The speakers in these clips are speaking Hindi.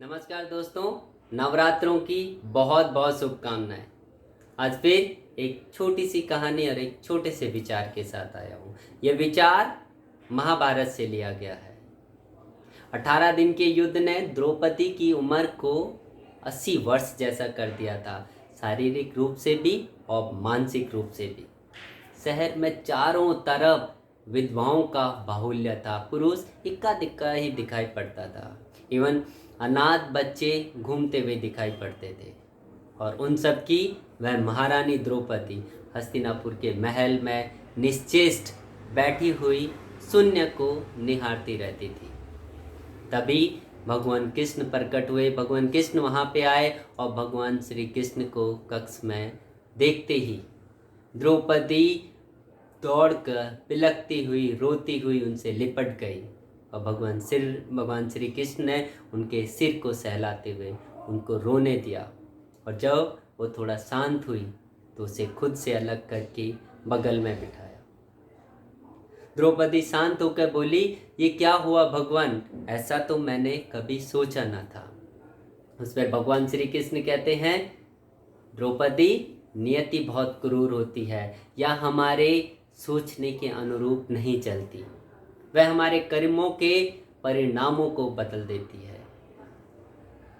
नमस्कार दोस्तों, नवरात्रों की बहुत बहुत शुभकामनाएं। आज फिर एक छोटी सी कहानी और एक छोटे से विचार के साथ आया हूँ। यह विचार महाभारत से लिया गया है। 18 दिन के युद्ध ने द्रौपदी की उम्र को 80 वर्ष जैसा कर दिया था, शारीरिक रूप से भी और मानसिक रूप से भी। शहर में चारों तरफ विधवाओं का बाहुल्य था। पुरुष इक्का दिक्का ही दिखाई पड़ता था। इवन अनाथ बच्चे घूमते हुए दिखाई पड़ते थे। और उन सब की वह महारानी द्रौपदी हस्तिनापुर के महल में निश्चेष्ट बैठी हुई शून्य को निहारती रहती थी। तभी भगवान कृष्ण प्रकट हुए। भगवान कृष्ण वहाँ पे आए और भगवान श्री कृष्ण को कक्ष में देखते ही द्रौपदी दौड़कर पिलकती हुई रोती हुई उनसे लिपट गई और भगवान श्री कृष्ण ने उनके सिर को सहलाते हुए उनको रोने दिया। और जब वो थोड़ा शांत हुई तो उसे खुद से अलग करके बगल में बिठाया। द्रौपदी शांत होकर बोली, ये क्या हुआ भगवान, ऐसा तो मैंने कभी सोचा ना था। उस पर भगवान श्री कृष्ण कहते हैं, द्रौपदी नियति बहुत क्रूर होती है, या हमारे सोचने के अनुरूप नहीं चलती। वह हमारे कर्मों के परिणामों को बदल देती है।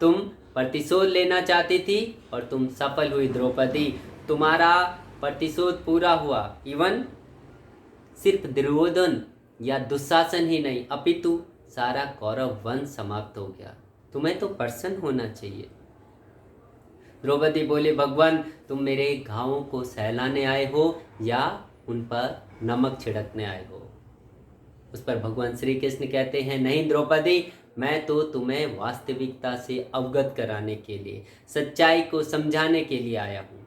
तुम प्रतिशोध लेना चाहती थी और तुम सफल हुई द्रौपदी। तुम्हारा प्रतिशोध पूरा हुआ। इवन सिर्फ दुर्योधन या दुशासन ही नहीं, अपितु सारा कौरव वंश समाप्त हो गया। तुम्हें तो प्रसन्न होना चाहिए। द्रौपदी बोले, भगवान तुम मेरे घावों को सहलाने आए हो या उन पर नमक छिड़कने आए हो। उस पर भगवान श्री कृष्ण कहते हैं, नहीं द्रौपदी, मैं तो तुम्हें वास्तविकता से अवगत कराने के लिए, सच्चाई को समझाने के लिए आया हूँ।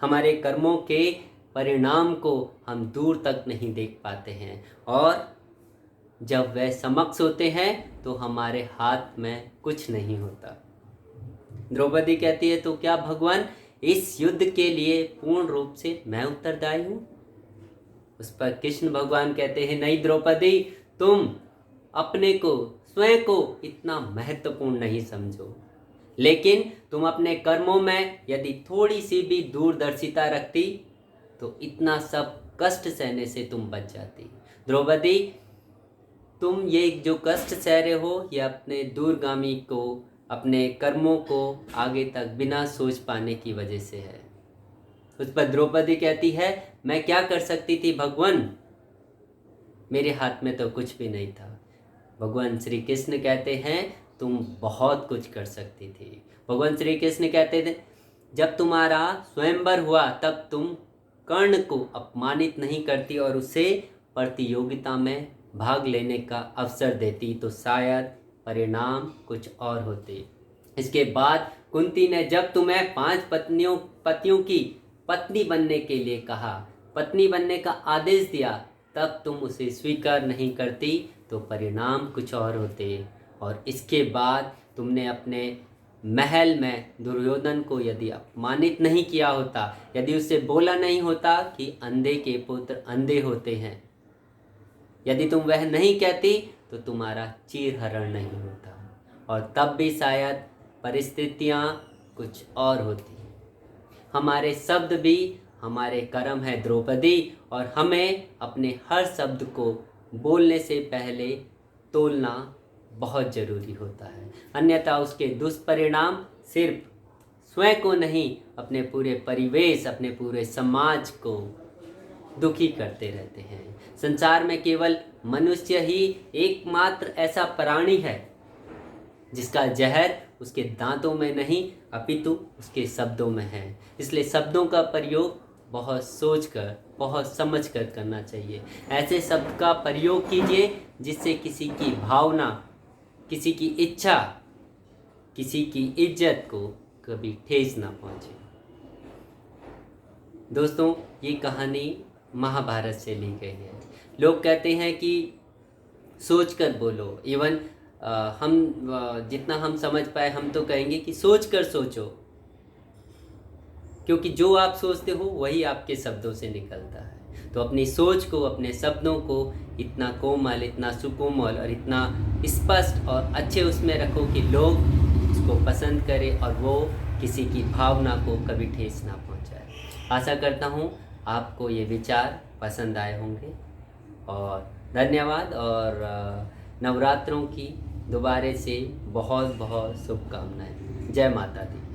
हमारे कर्मों के परिणाम को हम दूर तक नहीं देख पाते हैं, और जब वह समक्ष होते हैं तो हमारे हाथ में कुछ नहीं होता। द्रौपदी कहती है, तो क्या भगवान इस युद्ध के लिए पूर्ण रूप से मैं उत्तरदायी हूँ? उस पर कृष्ण भगवान कहते हैं, नहीं द्रौपदी, तुम अपने को स्वयं को इतना महत्वपूर्ण नहीं समझो, लेकिन तुम अपने कर्मों में यदि थोड़ी सी भी दूरदर्शिता रखती तो इतना सब कष्ट सहने से तुम बच जाती। द्रौपदी, तुम ये जो कष्ट सह रहे हो, ये अपने दूरगामी को, अपने कर्मों को आगे तक बिना सोच पाने की वजह से है। उस पर द्रौपदी कहती है, मैं क्या कर सकती थी भगवान, मेरे हाथ में तो कुछ भी नहीं था। भगवान श्री कृष्ण कहते हैं, तुम बहुत कुछ कर सकती थी। भगवान श्री कृष्ण कहते थे, जब तुम्हारा स्वयंवर हुआ तब तुम कर्ण को अपमानित नहीं करती और उसे प्रतियोगिता में भाग लेने का अवसर देती तो शायद परिणाम कुछ और होते। इसके बाद कुंती ने जब तुम्हें 5 पतियों की पत्नी बनने के लिए कहा, पत्नी बनने का आदेश दिया, तब तुम उसे स्वीकार नहीं करती तो परिणाम कुछ और होते। और इसके बाद तुमने अपने महल में दुर्योधन को यदि अपमानित नहीं किया होता, यदि उससे बोला नहीं होता कि अंधे के पुत्र अंधे होते हैं, यदि तुम वह नहीं कहती तो तुम्हारा चीरहरण नहीं होता, और तब भी शायद परिस्थितियाँ कुछ और होती। हमारे शब्द भी हमारे कर्म है द्रौपदी, और हमें अपने हर शब्द को बोलने से पहले तोलना बहुत ज़रूरी होता है, अन्यथा उसके दुष्परिणाम सिर्फ स्वयं को नहीं, अपने पूरे परिवेश, अपने पूरे समाज को दुखी करते रहते हैं। संसार में केवल मनुष्य ही एकमात्र ऐसा प्राणी है जिसका जहर उसके दांतों में नहीं अपितु उसके शब्दों में है। इसलिए शब्दों का प्रयोग बहुत सोचकर, बहुत समझकर करना चाहिए। ऐसे शब्द का प्रयोग कीजिए जिससे किसी की भावना, किसी की इच्छा, किसी की इज्जत को कभी ठेस ना पहुंचे। दोस्तों, ये कहानी महाभारत से ली गई है। लोग कहते हैं कि सोचकर बोलो। इवन जितना हम समझ पाए हम तो कहेंगे कि सोचकर सोचो, क्योंकि जो आप सोचते हो वही आपके शब्दों से निकलता है। तो अपनी सोच को, अपने शब्दों को इतना कोमल, इतना सुकोमल और इतना स्पष्ट और अच्छे उसमें रखो कि लोग उसको पसंद करे और वो किसी की भावना को कभी ठेस ना पहुंचाए। आशा करता हूँ आपको ये विचार पसंद आए होंगे और धन्यवाद। और नवरात्रों की दोबारे से बहुत बहुत शुभकामनाएं। जय माता दी।